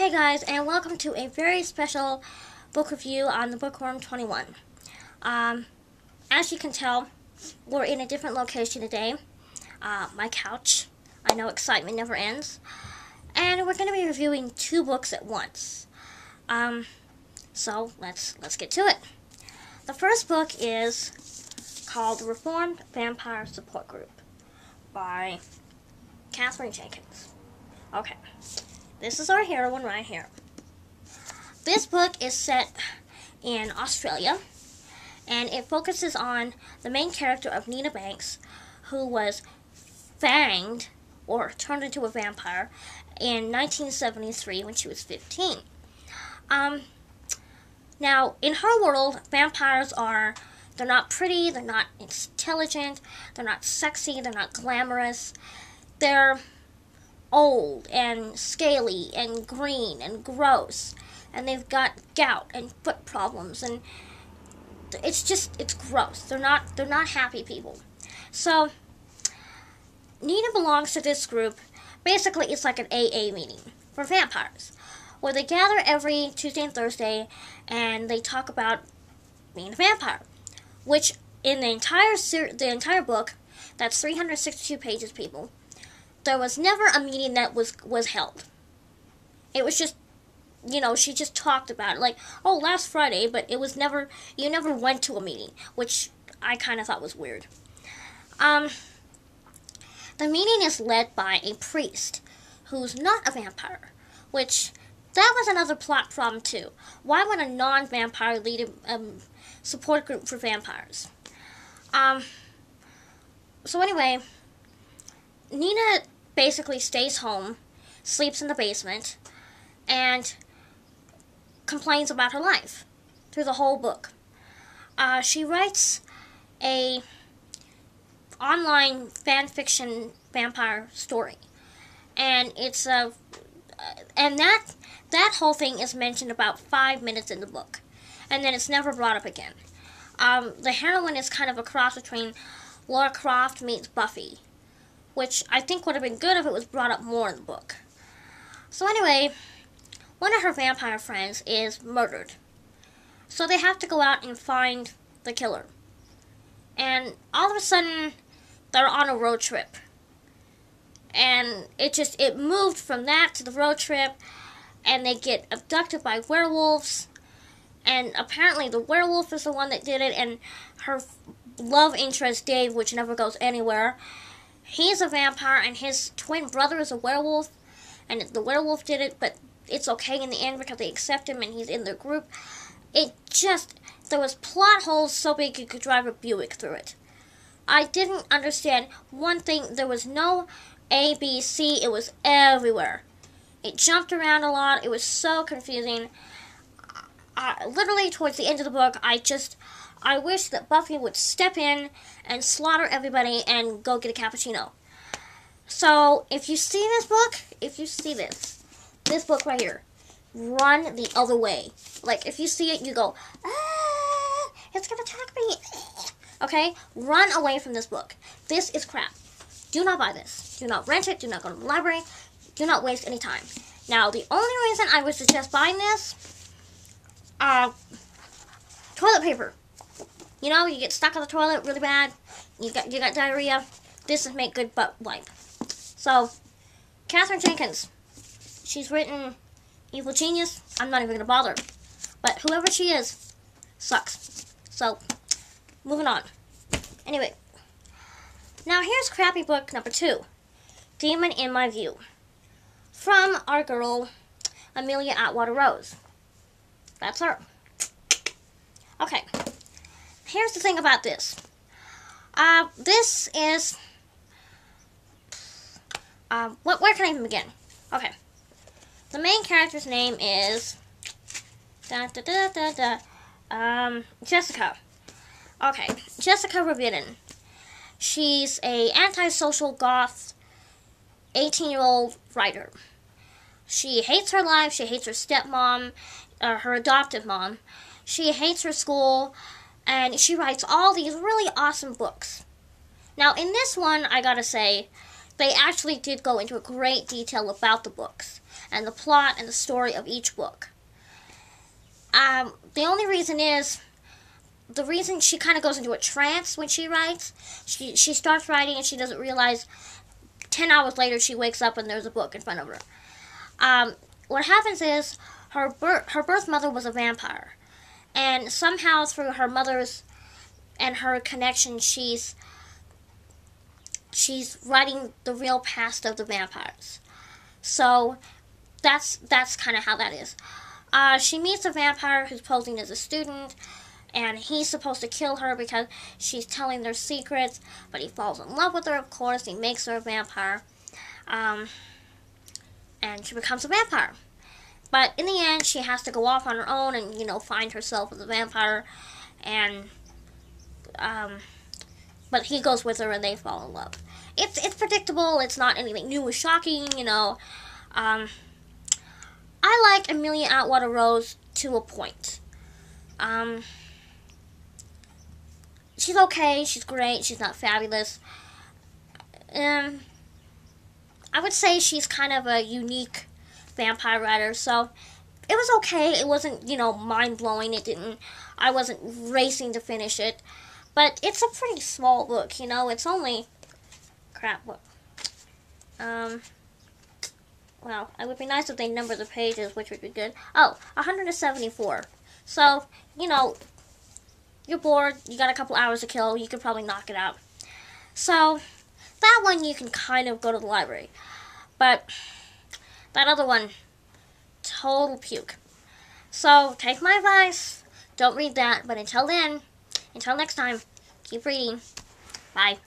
Hey guys, and welcome to a very special book review on the Bookworm 21. As you can tell, we're in a different location today. My couch. I know excitement never ends. And we're going to be reviewing two books at once. So let's get to it. The first book is called The Reformed Vampire Support Group by Katherine Jenkins. Okay. This is our heroine right here. This book is set in Australia, and it focuses on the main character of Nina Banks, who was fanged, or turned into a vampire, in 1973 when she was 15. Now, in her world, vampires they're not pretty, they're not intelligent, they're not sexy, they're not glamorous. They're old and scaly and green and gross, and they've got gout and foot problems, and it's gross. They're not happy people. So Nina belongs to this group. Basically, it's like an AA meeting for vampires, where they gather every Tuesday and Thursday, and they talk about being a vampire, which in the entire book, that's 362 pages, people. There was never a meeting that was held. It was just, she just talked about it, like, oh, last Friday, but it was never, you never went to a meeting, which I kind of thought was weird. The meeting is led by a priest who's not a vampire, which, that was another plot problem, too. Why would a non-vampire lead a support group for vampires? So anyway, Nina basically stays home, sleeps in the basement, and complains about her life through the whole book. She writes a online fan fiction vampire story, and it's and that whole thing is mentioned about 5 minutes in the book, and then it's never brought up again. The heroine is kind of a cross between Lara Croft meets Buffy, which I think would have been good if it was brought up more in the book. So anyway, one of her vampire friends is murdered. So they have to go out and find the killer. And all of a sudden, they're on a road trip. And it moved from that to the road trip, and they get abducted by werewolves. And apparently the werewolf is the one that did it, and her love interest, Dave, which never goes anywhere, he's a vampire, and his twin brother is a werewolf, and the werewolf did it, but it's okay in the end because they accept him and he's in their group. There was plot holes so big you could drive a Buick through it. I didn't understand one thing. There was no A, B, C. It was everywhere. It jumped around a lot. It was so confusing. Literally, towards the end of the book, I wish that Buffy would step in and slaughter everybody and go get a cappuccino. So, if you see this book right here, run the other way. Like, if you see it, you go, ah, it's gonna attack me. Okay? Run away from this book. This is crap. Do not buy this. Do not rent it. Do not go to the library. Do not waste any time. Now, the only reason I would suggest buying this, toilet paper. You get stuck on the toilet really bad. You got diarrhea. This would make good butt wipe. So, Katherine Jenkins. She's written Evil Genius. I'm not even going to bother. But whoever she is, sucks. So, moving on. Anyway. Now here's crappy book number 2. Demon in My View. From our girl, Amelia Atwater Rose. That's her. Okay. Here's the thing about this. This is, where can I even begin? Okay. The main character's name is, Jessica. Okay. Jessica Rabinin. She's a antisocial goth, 18-year-old writer. She hates her life. She hates her stepmom, her adoptive mom. She hates her school. And she writes all these really awesome books. Now, in this one, I gotta say, they actually did go into a great detail about the books and the plot and the story of each book. The only reason is, the reason she kind of goes into a trance when she writes, she starts writing and she doesn't realize 10 hours later she wakes up and there's a book in front of her. What happens is her birth mother was a vampire, and somehow through her mother's and her connection, she's writing the real past of the vampires. So that's kind of how that is. She meets a vampire who's posing as a student, and he's supposed to kill her because she's telling their secrets, but he falls in love with her, of course. He makes her a vampire, and she becomes a vampire. But in the end, she has to go off on her own and, find herself as a vampire, and, but he goes with her and they fall in love. It's predictable. It's not anything new or shocking, I like Amelia Atwater Rose to a point. She's okay. She's great. She's not fabulous. I would say she's kind of a unique vampire writer, so it was okay. It wasn't, mind-blowing. I wasn't racing to finish it. But it's a pretty small book, It's only... Crap, what? Well, it would be nice if they number the pages, which would be good. Oh, 174. So, you're bored, you got a couple hours to kill, you could probably knock it out. So, that one you can kind of go to the library. But, that other one, total puke. So, take my advice, don't read that, but until then, until next time, keep reading. Bye.